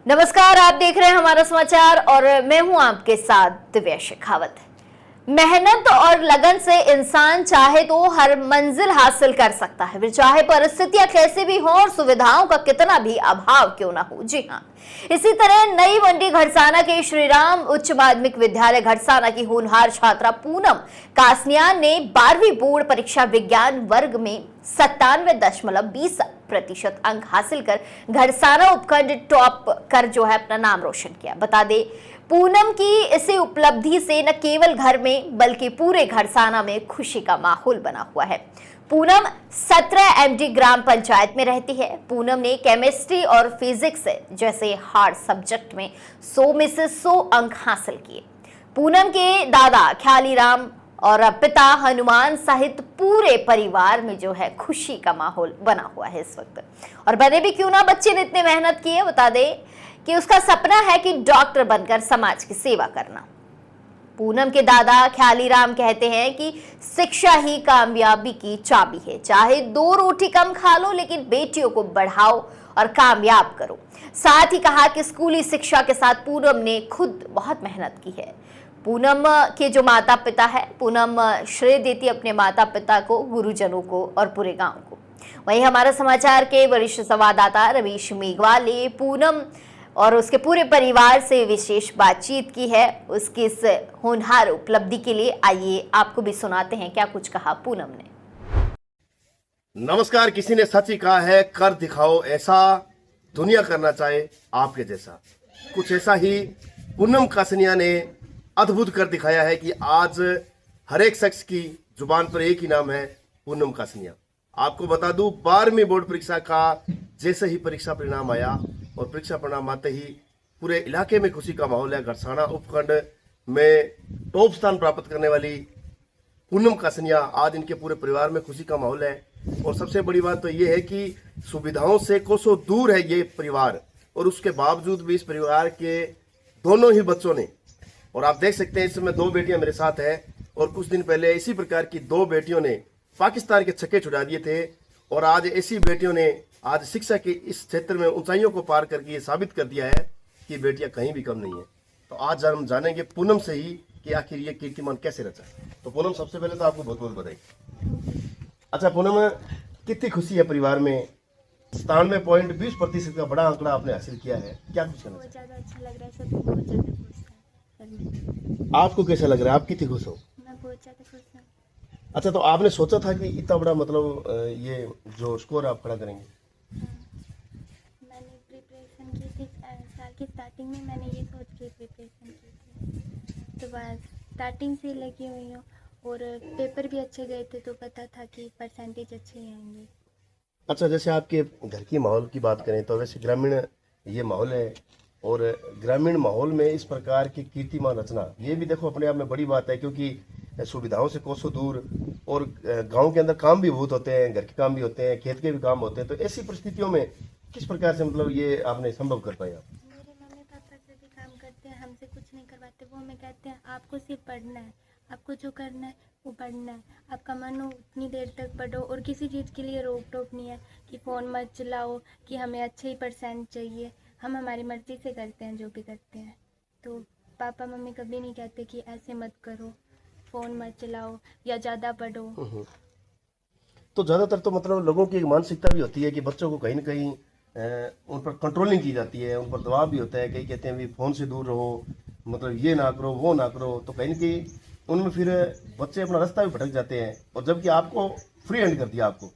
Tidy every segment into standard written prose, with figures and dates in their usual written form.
नमस्कार, आप देख रहे हैं हमारा समाचार और मैं हूं आपके साथ दिव्या शेखावत। मेहनत और लगन से इंसान चाहे तो हर मंजिल हासिल कर सकता है, फिर चाहे परिस्थितियां कैसी भी हों और सुविधाओं का कितना भी अभाव क्यों ना हो। जी हाँ, इसी तरह नई मंडी घड़साना के श्री राम उच्च माध्यमिक विद्यालय घड़साना की होनहार छात्रा पूनम कासनियान ने 12वीं बोर्ड परीक्षा विज्ञान वर्ग में 97.20% अंक हासिल कर घड़साना उपखंड टॉप कर जो है अपना नाम रोशन किया। बता दे, पूनम की इसी उपलब्धि से न केवल घर में बल्कि पूरे घड़साना में खुशी का माहौल बना हुआ है। पूनम 17 MD ग्राम पंचायत में रहती है। पूनम ने केमिस्ट्री और फिजिक्स जैसे हार्ड सब्जेक्ट में 100 में से 100 अंक हासिल किए। पूनम के दादा ख्यालीराम और पिता हनुमान सहित पूरे परिवार में जो है खुशी का माहौल बना हुआ है इस वक्त। और बने भी क्यों ना, बच्चे ने इतने मेहनत की है। बता दे कि उसका सपना है कि डॉक्टर बनकर समाज की सेवा करना। पूनम के दादा ख्यालीराम कहते हैं कि शिक्षा ही कामयाबी की चाबी है। चाहे 2 रोटी कम खा लो, लेकिन बेटियों को बढ़ाओ और कामयाब करो। साथ ही कहा कि स्कूली शिक्षा के साथ पूनम ने खुद बहुत मेहनत की है। पूनम के जो माता पिता है, पूनम श्रेय देती अपने माता पिता को, गुरुजनों को और पूरे गांव को। वहीं हमारा समाचार के वरिष्ठ संवाददाता रवीश मेघवाल ने पूनम और उसके पूरे परिवार से विशेष बातचीत की है। उसकी इस होनहार उपलब्धि के लिए आइए आपको भी सुनाते हैं क्या कुछ कहा पूनम ने। नमस्कार। किसी ने सच ही कहा है, कर दिखाओ ऐसा दुनिया करना चाहे आपके जैसा। कुछ ऐसा ही पूनम कासनिया ने अद्भुत कर दिखाया है कि आज हर एक शख्स की जुबान पर एक ही नाम है, पूनम कासनिया। आपको बता दूं, 12वीं बोर्ड परीक्षा का जैसे ही परीक्षा परिणाम आया और परीक्षा परिणाम आते ही पूरे इलाके में खुशी का माहौल है। घड़साना उपखंड में टॉप स्थान प्राप्त करने वाली पूनम कासनिया, आज इनके पूरे परिवार में खुशी का माहौल है। और सबसे बड़ी बात तो ये है कि सुविधाओं से कोसों दूर है ये परिवार, और उसके बावजूद भी इस परिवार के दोनों ही बच्चों ने, और आप देख सकते हैं इस समय 2 बेटियां मेरे साथ है, और कुछ दिन पहले इसी प्रकार की 2 बेटियों ने पाकिस्तान के छक्के छुड़ा दिए थे। और आज ऐसी बेटियों ने आज शिक्षा के इस क्षेत्र में ऊंचाइयों को पार करके ये साबित कर दिया है कि बेटियां कहीं भी कम नहीं है। तो आज हम जानेंगे पूनम से ही कि आखिर ये कीर्तिमान कैसे रचा। तो पूनम, सबसे पहले तो आपको बहुत बहुत बधाई। अच्छा पूनम, कितनी खुशी है परिवार में, 97.20% का बड़ा आंकड़ा आपने हासिल किया है, क्या कुछ कहना बहुत ज़्यादा अच्छा लग रहा है, सब बहुत ज़्यादा खुश है। आपको कैसा लग रहा है, आप कितनी खुश हो? मैं बहुत ज़्यादा खुश हूँ। अच्छा, तो आपने सोचा था कि इतना बड़ा मतलब ये जो स्कोर आप खड़ा करेंगे? मैंने प्रिपरेशन की थी, साल की स्टार्टिंग में मैंने ये सोच के प्रिपरेशन की थी, तो बस स्टार्टिंग से लगी हुई हूँ। और पेपर भी अच्छे गए थे, तो पता था कि परसेंटेज अच्छे ही आएंगे। अच्छा, जैसे आपके घर की माहौल की बात करें तो वैसे ग्रामीण ये माहौल है, और ग्रामीण माहौल में इस प्रकार की कीर्तिमान रचना, ये भी देखो अपने आप में बड़ी बात है, क्योंकि सुविधाओं से कोसों दूर, और गांव के अंदर काम भी बहुत होते हैं, घर के काम भी होते हैं, खेत के भी काम होते हैं। तो ऐसी परिस्थितियों में किस प्रकार से मतलब ये आपने संभव कर पाया? मेरे मम्मी पापा सभी काम करते हैं, हमसे कुछ नहीं करवाते। वो हमें कहते हैं आपको सिर्फ पढ़ना है, आपको जो करना है वो पढ़ना है, आपका मन हो उतनी देर तक पढ़ो। और किसी चीज़ के लिए रोक टोक नहीं है कि फ़ोन मत चलाओ, कि हमें अच्छे ही परसेंट चाहिए। हम हमारी मर्ज़ी से करते हैं जो भी करते हैं। तो पापा मम्मी कभी नहीं कहते कि ऐसे मत करो, फ़ोन मत चलाओ या ज़्यादा पढ़ो। तो ज़्यादातर तो मतलब लोगों की एक मानसिकता भी होती है कि बच्चों को कहीं ना कहीं उन पर कंट्रोलिंग की जाती है, उन पर दबाव भी होता है। कई कहते हैं भी फ़ोन से दूर रहो, मतलब ये ना करो वो ना करो, तो कहीं ना कहीं उनमें फिर बच्चे अपना रास्ता भी भटक जाते हैं। और जबकि आपको फ्री हैंड कर दिया आपको।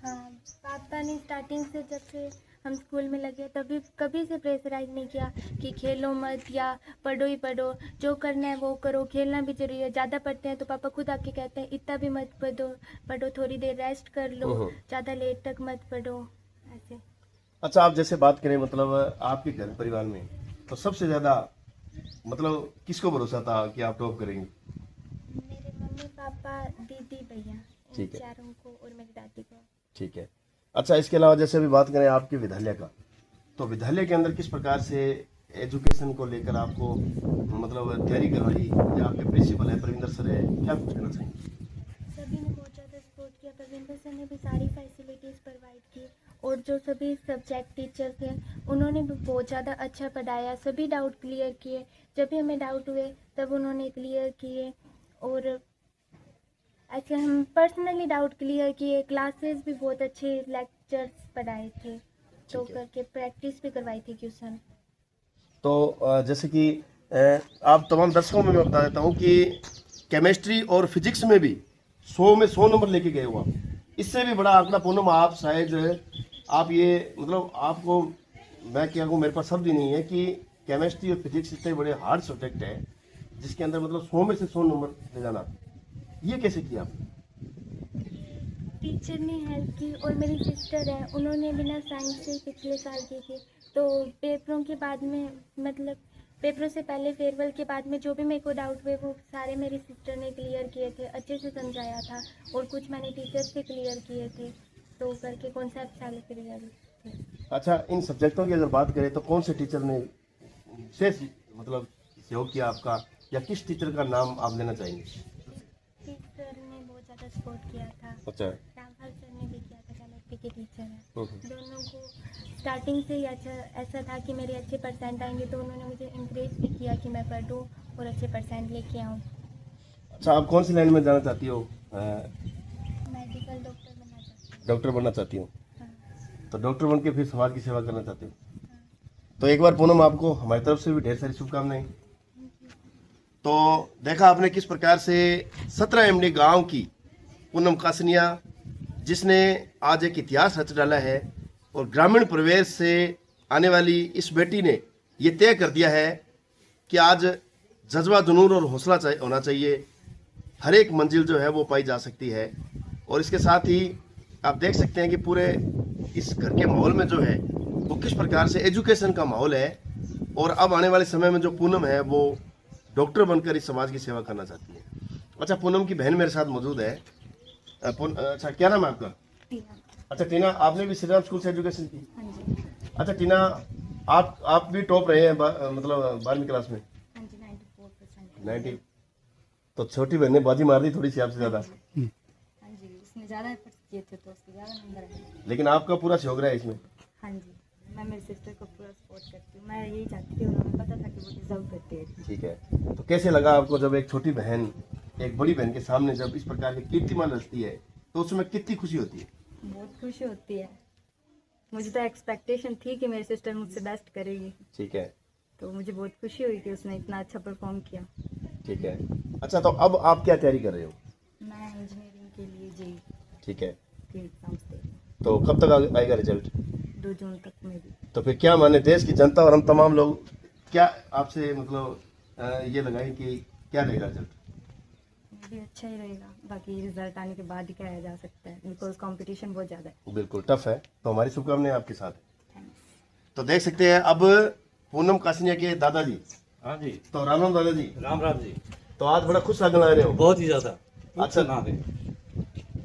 हाँ, पापा ने स्टार्टिंग से, जब से हम स्कूल में लगे तभी कभी से प्रेशराइज नहीं किया कि खेलो मत या पढ़ो ही पढ़ो, जो करना है वो करो। खेलना भी जरूरी है, ज़्यादा पढ़ते हैं तो पापा खुद आके कहते हैं इतना भी मत पढ़ो, थोड़ी देर रेस्ट कर लो, ज़्यादा लेट तक मत पढ़ो, ऐसे। अच्छा, आप जैसे बात करें मतलब आपके घर परिवार में, तो सबसे ज़्यादा मतलब किसको भरोसा था कि आप टॉप करेंगे? मेरे मम्मी पापा दीदी भैया, इन ठीक है। चारों को, और मेरी दादी को। ठीक है। अच्छा, इसके अलावा जैसे अभी बात करें आपके विद्यालय का, तो विद्यालय के अंदर किस प्रकार से एजुकेशन को लेकर आपको मतलब तैयारी करवाई, या आपके प्रिंसिपल है प्रविंदर सर है, क्या कुछ कहना चाहेंगे? सभी ने बहुत ज़्यादा सपोर्ट किया। प्रविंदर सर ने भी सारी फैसिलिटीज़ प्रोवाइड की, और जो सभी सब्जेक्ट टीचर थे उन्होंने भी बहुत ज़्यादा अच्छा पढ़ाया, सभी डाउट क्लियर किए। जब भी हमें डाउट हुए तब उन्होंने क्लियर किए, और ऐसे हम पर्सनली डाउट क्लियर किए। क्लासेस भी बहुत अच्छे लेक्चर्स पढ़ाए थे, तो ठीक है। करके प्रैक्टिस भी करवाई थी ट्यूशन। तो जैसे कि आप तमाम दर्शकों में मैं बता देता हूँ कि केमिस्ट्री और फिजिक्स में भी 100 में 100 नंबर लेके गए हुआ। इससे भी बड़ा आंकड़ा पूनम आप शायद आप ये मतलब आपको मैं क्या कहूँ, मेरे पास शब्द ही नहीं है कि केमिस्ट्री और फिजिक्स इतने बड़े हार्ड सब्जेक्ट है जिसके अंदर मतलब 100 में से 100 नंबर ले जाना, ये कैसे किया आपने? टीचर ने हेल्प की, और मेरी सिस्टर है, उन्होंने बिना साइंस से पिछले साल की थी। तो पेपरों के बाद में, मतलब पेपरों से पहले फेयरवेल के बाद में जो भी मेरे को डाउट हुए वो सारे मेरी सिस्टर ने क्लियर किए थे, अच्छे से समझाया था, और कुछ मैंने टीचर से क्लियर किए थे, तो करके कॉन्सेप्ट सारे क्लियर थे। अच्छा, इन सब्जेक्टों की अगर बात करें तो कौन से टीचर ने विशेष मतलब सहयोग किया आपका, या किस टीचर का नाम आप लेना चाहेंगे? टीचर ने बहुत ज़्यादा सपोर्ट किया था। अच्छा। रामफल सर ने भी किया था, केमिस्ट्री के टीचर हैं। दोनों को स्टार्टिंग से ही ऐसा था कि मेरे अच्छे परसेंट आएंगे, तो उन्होंने मुझे इंकरेज भी किया कि मैं पढ़ूँ और अच्छे परसेंट लेके आऊँ। अच्छा, आप कौन सी लाइन में जाना चाहती हो? मेडिकल डॉक्टर बनना चाहती हूँ। डॉक्टर बनना चाहती हूँ? हाँ। तो डॉक्टर बन के फिर समाज की सेवा करना चाहती हूँ? तो एक बार पूनम आपको हमारी तरफ से भी ढेर सारी शुभकामनाएं। तो देखा आपने किस प्रकार से 17 एमडी गांव की पूनम कासनिया, जिसने आज एक इतिहास रच डाला है, और ग्रामीण परिवेश से आने वाली इस बेटी ने ये तय कर दिया है कि आज जज्बा, जुनून और हौसला होना चाहिए, हर एक मंजिल जो है वो पाई जा सकती है। और इसके साथ ही आप देख सकते हैं कि पूरे इस घर के माहौल में जो है वो किस प्रकार से एजुकेशन का माहौल है, और अब आने वाले समय में जो पूनम है वो डॉक्टर बनकर इस समाज की सेवा करना चाहती है। अच्छा, पूनम की बहन मेरे साथ मौजूद है। अच्छा, क्या नाम है आपका? टीना। अच्छा टीना, आपने भी श्री राम स्कूल से एजुकेशन की? हाँ जी। अच्छा टीना, आप भी टॉप रहे हैं मतलब 12वीं क्लास में? हाँ जी, 94%। 90। तो छोटी बहन ने बाजी मार दी थोड़ी सी आपसे ज़्यादा, हाँ जी, उसने ज़्यादा एफर्ट्स किए थे तो उसके ज़्यादा नंबर आए। लेकिन आपका पूरा सहयोग रहा है इसमें। हाँ जी, मैं मेरी सिस्टर को पूरा सपोर्ट करती हूँ। मैं यही चाहती थी, और हमें पता था कि वो डिजर्व करती है। ठीक है, तो कैसे लगा आपको जब एक छोटी बहन एक बड़ी बहन के सामने जब इस प्रकार की कीर्तिमान रचती है, तो उसमें कितनी खुशी होती है? बहुत खुशी होती है। मुझे तो एक्सपेक्टेशन थी कि मेरी सिस्टर मुझसे बेस्ट करेगी, ठीक है, तो मुझे बहुत खुशी हुई कि उसने इतना अच्छा परफॉर्म किया। ठीक है। अच्छा, तो अब आप क्या तैयारी कर रहे हो? मैं इंजीनियरिंग के लिए जेई ठीक है, के एग्जाम्स दे रही हूँ, तो कब तक आएगा रिजल्ट? 2 जून तक में भी। तो फिर क्या माने देश की जनता और हम तमाम लोग क्या आपसे मतलब ये लगाएं कि क्या रहेगा रिजल्ट? ये भी अच्छा ही रहेगा, बाकी रिजल्ट आने के बाद ही कहा जा सकता है, बिकॉज कंपटीशन बहुत ज़्यादा है। बिल्कुल टफ है, तो हमारी शुभकामनाएं आपके साथ है। थैंक्स। तो देख सकते हैं अब पूनम कासनिया के दादाजी। हाँ जी, तो राम राम दादाजी। राम राम जी। तो आज बड़ा खुश लगन आ रहे हो? बहुत ही ज्यादा। अच्छा। ना दे,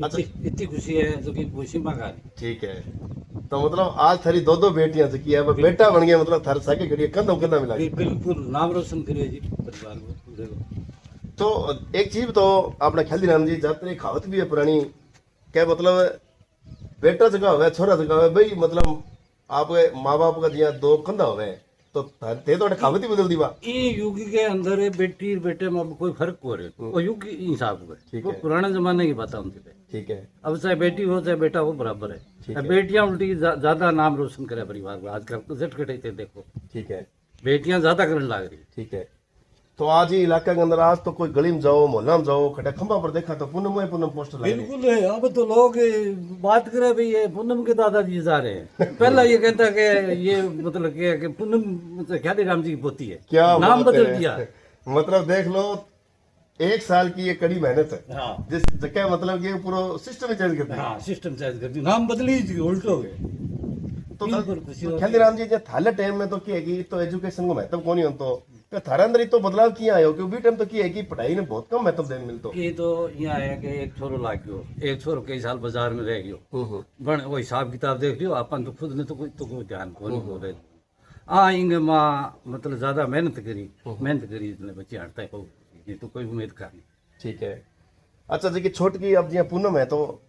अच्छा। इतनी खुशी है जो कि खुशी मंगा रही। ठीक है, तो मतलब आज थारी दो बेटियां से किया, बेटा बन गया, मतलब थारे साके खड़ी कंधा कंधा मिला के। बिल्कुल नाम रोशन करिए जी परिवार को पूरे को। तो एक चीज तो अपना ख्याल राम जी जाते खावत भी है पुरानी, क्या मतलब बेटा जगह होवे छोरा जगह होवे भाई, मतलब आपके माँ बाप का दिया दो कंधा होवे, तो थे तो खावत ही बदल दी बा। ये युग के अंदर है बेटी और बेटे में अब कोई फर्क को रहे, वो युग के हिसाब से ठीक वो है। पुराने जमाने की बात है उनके पे। ठीक है, अब चाहे बेटी हो चाहे बेटा हो बराबर ठीक है। है। बेटियां उल्टी ज्यादा नाम रोशन करे परिवार को, आजकल तो झट कटे थे देखो, ठीक है, बेटियां ज्यादा करने लग रही। ठीक है। तो आज ही इलाके के अंदर आज तो कोई गली में जाओ मोहल्ला में जाओ खड़ा खंबा पर देखा तो पूनम में पूनम पोस्टर लगे। बिल्कुल है। अब तो लोग बात करे भाई ये पूनम के दादाजी जा रहे हैं, पहला ये कहता कि ये मतलब कि पूनम ख्याली राम जी की पोती है, क्या नाम बात बदल है। दिया। मतलब देख लो, 1 साल की ये कड़ी मेहनत है, हाँ जिस जगह मतलब ये पूरा सिस्टम ही चेंज कर दिया। हाँ, सिस्टम चेंज कर दी, नाम बदली जी, उल्टो हो गए। तो बिल्कुल खुशी होती ख्याली राम जी जे थाले टाइम में तो की है कि तो एजुकेशन को महत्व कोनी हो, तो थारे अंदर ही तो बदलाव किया आयो कि भी टाइम तो की है कि पढ़ाई ने बहुत कम महत्व देने मिलतो। ये तो यहाँ है कि एक छोरो लाग गयो, एक छोरो कई साल बाजार में रह गयो, बन वो हिसाब किताब देख लियो, अपन तो खुद ने तो कोई ध्यान को नहीं हो रहे। इंगे माँ मतलब ज्यादा मेहनत करी इतने बच्चे हटता है, ये तो कोई उम्मीद कर नहीं। ठीक है। अच्छा जी, कि छोट की अब जी पूनम है, तो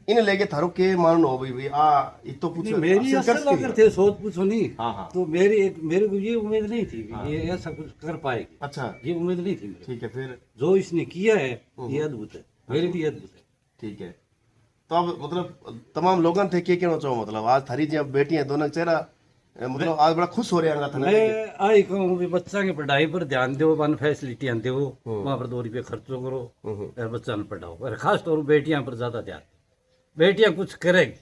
इन लेके थारो के मालूम हो भाई आ ये तो कुछ मेरी हासिल कर असल सकेगी। अगर थे सोच पूछो नहीं हाँ, हाँ। तो मेरे को ये उम्मीद नहीं थी कि ये ऐसा कुछ कर पाएगी। अच्छा ये उम्मीद नहीं थी मेरे ठीक है फिर को। जो इसने किया है ये अद्भुत है, मेरे लिए अद्भुत है। ठीक है। तो अब मतलब तमाम लोगन थे के कहना चाहो मतलब आज थारी जी बेटियां दोनों चेहरा मतलब आज बड़ा खुश हो रहे हैं था मैं आई कहूँ भी बच्चा की पढ़ाई पर ध्यान दो, वन फैसिलिटियां दो, वहाँ पर 2 रुपये खर्चो करो और बच्चा ने पढ़ाओ, और खास तौर पर बेटियां पर ज्यादा ध्यान। बेटियां कुछ करेगी।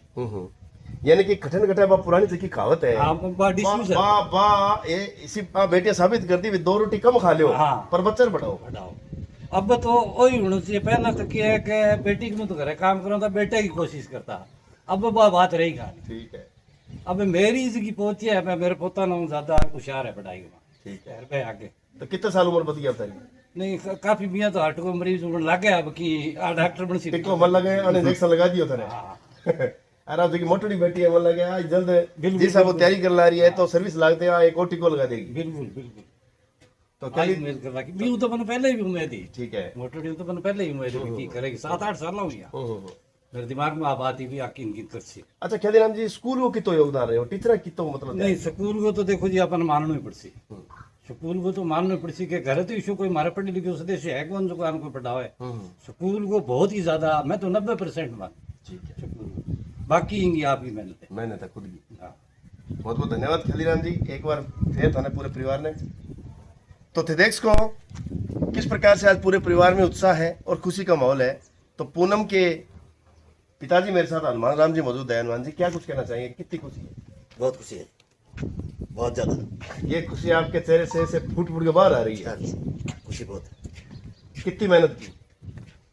यानी कि कठिन घटा बा पुरानी तक की कहावत है आप डिस्यूज है। बा बा ये इसी बेटियां साबित करती भी 2 रोटी कम खा लियो हाँ। पर बच्चा ने पढ़ाओ। पढ़ाओ। अब तो वही होना चाहिए। पहला तो क्या है कि बेटी को तो घरे काम करो तो बेटे की कोशिश करता। अब वो बात रही कहानी। ठीक है अब मेरी इसकी पहुंची है, मैं मेरे पोता ना ज्यादा होशियार है पढ़ाई में। ठीक है। पे आगे तो कितने साल उम्र बत गया था नहीं काफी मियाँ तो हार्ट को मरीज उमड़ लग गया अब कि डॉक्टर बन सी। टिको मन लगे और इंजेक्शन लगा दियो था अरे आप देखिए मोटड़ी बेटी है मन लगे आज जल्द जिस वो तैयारी कर ला रही है तो सर्विस लागते हैं एक और टिको लगा देगी। बिल्कुल बिल्कुल। तो आई उम्मीद कर रहा कि मैं तो मैंने पहले ही उम्मीद थी। ठीक है। मोटड़ी तो मैंने पहले ही उम्मीद थी कि करेगी। 7-8 साल हो गया मेरे दिमाग में आप आती भी आकी इनकी करसी। अच्छा ख्यातिराम जी स्कूल को कितो योगदान रहे हो टीचर कितो मतलब नहीं स्कूल को तो देखो जी अपन मानना ही पड़सी। स्कूल को तो मानना पड़सी के घर तो इशू कोई मारे पढ़े लिखे सदस्य है कौन जो को पढ़ाओ है। स्कूल को बहुत ही ज्यादा मैं तो 90% मान। ठीक है स्कूल को बाकी इंगी आपकी मेहनत है। मैंने तो खुद की हाँ। बहुत बहुत धन्यवाद ख्यातिराम जी एक बार फिर थाने पूरे परिवार ने। तो देख को किस प्रकार से आज पूरे परिवार में उत्साह है और खुशी का माहौल है। तो पूनम के पिताजी मेरे साथ हनुमान राम जी मौजूद है। हनुमान जी क्या कुछ कहना चाहेंगे कितनी खुशी है? बहुत खुशी है, बहुत ज्यादा। ये खुशी आपके चेहरे से फूट फूट के बाहर आ रही है। हाँ जी, खुशी बहुत है। कितनी मेहनत की?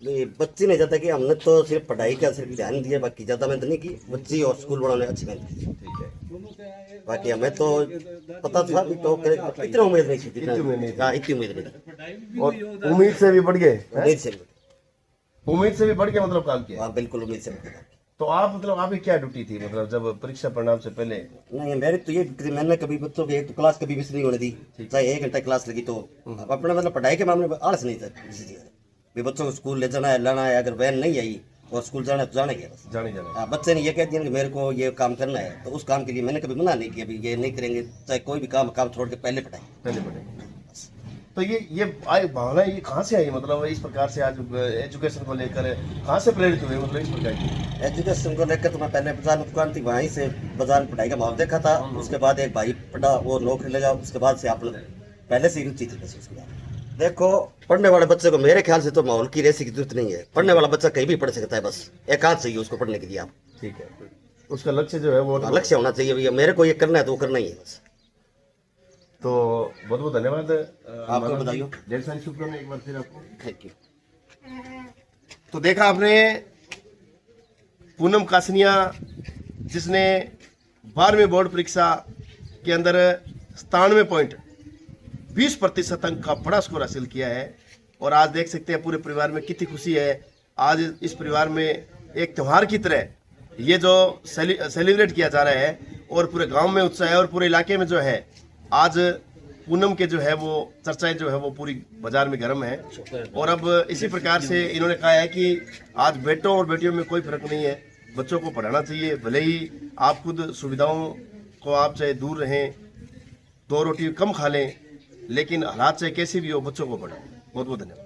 नहीं बच्ची नहीं जाता कि हमने तो सिर्फ पढ़ाई का सिर्फ ध्यान दिया, बाकी ज्यादा मेहनत नहीं की। बच्ची और स्कूल वालों ने अच्छी मेहनत की। ठीक है। बाकी हमें तो पता था भी तो इतना उम्मीद नहीं थी। इतनी उम्मीद नहीं थी। हाँ इतनी उम्मीद नहीं थी। और उम्मीद से भी बढ़ गए हैं? उम्मीद से उम्मीद से भी बढ़ के मतलब काम किया। हाँ बिल्कुल उम्मीद से बढ़ गया। तो आप मतलब आपकी क्या ड्यूटी थी मतलब जब परीक्षा परिणाम से पहले? नहीं मेरी तो ये मैंने कभी बच्चों की एक तो क्लास कभी मिस नहीं होने दी, चाहे 1 घंटा क्लास लगी तो। अपना मतलब पढ़ाई के मामले में आलस नहीं था किसी चीज भी। बच्चों को स्कूल ले जाना है लाना है, अगर वैन नहीं आई और स्कूल जाना है तो जाना ही है बस। जाने जाना हाँ, बच्चे ने ये कह दिया कि मेरे को ये काम करना है तो उस काम के लिए मैंने कभी मना नहीं किया अभी ये नहीं करेंगे, चाहे कोई भी काम छोड़ के पहले पढ़ाई। पहले पढ़े। तो ये आई भावना ये कहाँ से आई मतलब इस प्रकार से आज एजुकेशन को लेकर कहाँ से प्रेरित हुए मतलब इस प्रकार की? एजुकेशन को लेकर तो मैं पहले बाजार में दुकान थी, वहीं से बाजार में पढ़ाई का माहौल देखा था। उसके बाद एक भाई पढ़ा वो नौकरी लगा, उसके बाद से आपने पहले से ही रुचि थी बस। उसके बाद देखो पढ़ने वाले बच्चे को मेरे ख्याल से तो माहौल की रेसी की जरूरत नहीं है। पढ़ने वाला बच्चा कहीं भी पढ़ सकता है, बस एक हाथ चाहिए उसको पढ़ने के लिए। आप ठीक है। उसका लक्ष्य जो है वो लक्ष्य होना चाहिए भैया, मेरे को ये करना है तो वो करना ही है बस। तो बहुत बहुत धन्यवाद आपको बताइए। ढेर सारी शुभकामनाएं एक बार फिर आपको। Thank you. तो देखा आपने पूनम कासनिया जिसने 12वीं बोर्ड परीक्षा के अंदर 97.20% अंक का बड़ा स्कोर हासिल किया है। और आज देख सकते हैं पूरे परिवार में कितनी खुशी है। आज इस परिवार में एक त्यौहार की तरह ये जो सेलिब्रेट किया जा रहा है और पूरे गांव में उत्साह है और पूरे इलाके में जो है आज पूनम के जो है वो चर्चाएं जो है वो पूरी बाजार में गर्म है। और अब इसी प्रकार से इन्होंने कहा है कि आज बेटों और बेटियों में कोई फर्क नहीं है, बच्चों को पढ़ाना चाहिए। भले ही आप खुद सुविधाओं को आप चाहे दूर रहें, 2 रोटी कम खा लें, लेकिन हालात चाहे कैसे भी हो बच्चों को पढ़ाओ। बहुत बहुत धन्यवाद।